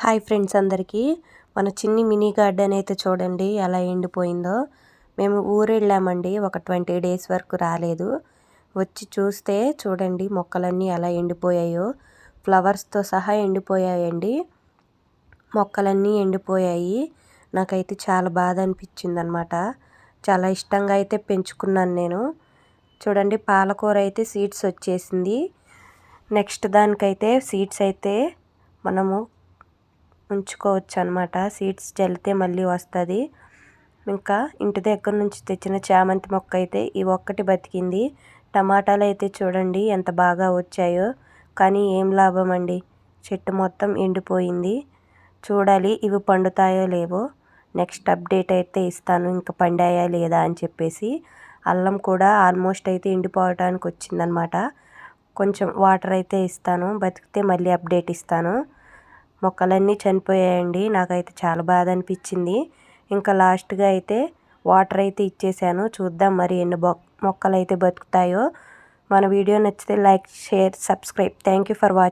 Hi friends అందరికీ మన చిన్ని మినీ గార్డెన్ అయితే చూడండి ఎలా ఎండిపోయిందో. మేము ఊరు వెళ్ళామండి, ఒక 20 డేస్ వరకు రాలేదు. వచ్చి చూస్తే చూడండి మొక్కలన్నీ ఎలా ఎండిపోయాయో, ఫ్లవర్స్తో సహా ఎండిపోయాయండి. మొక్కలన్నీ ఎండిపోయాయి. నాకైతే చాలా బాధ అనిపించింది అనమాట. చాలా ఇష్టంగా అయితే పెంచుకున్నాను నేను. చూడండి పాలకూర అయితే సీడ్స్ వచ్చేసింది. నెక్స్ట్ దానికైతే సీడ్స్ అయితే మనము ఉంచుకోవచ్చు అనమాట. సీడ్స్ చల్లితే మళ్ళీ వస్తుంది. ఇంకా ఇంటి దగ్గర నుంచి తెచ్చిన చామంతి మొక్క అయితే ఈ ఒక్కటి బతికింది. టమాటాలు అయితే చూడండి ఎంత బాగా వచ్చాయో, కానీ ఏం లాభం అండి, చెట్టు మొత్తం ఎండిపోయింది. చూడాలి ఇవి పండుతాయో లేవో. నెక్స్ట్ అప్డేట్ అయితే ఇస్తాను ఇంకా పండాయా లేదా అని చెప్పేసి. అల్లం కూడా ఆల్మోస్ట్ అయితే ఎండిపోవడానికి వచ్చిందనమాట. కొంచెం వాటర్ అయితే ఇస్తాను, బతికితే మళ్ళీ అప్డేట్ ఇస్తాను. మొక్కలన్నీ చనిపోయాయండి. నాకైతే చాలా బాధ అనిపించింది. ఇంకా లాస్ట్గా అయితే వాటర్ అయితే ఇచ్చేసాను. చూద్దాం మరి ఎన్ని మొక్కలు అయితే బతుకుతాయో. మన వీడియో నచ్చితే like, share, subscribe. Thank you for watching.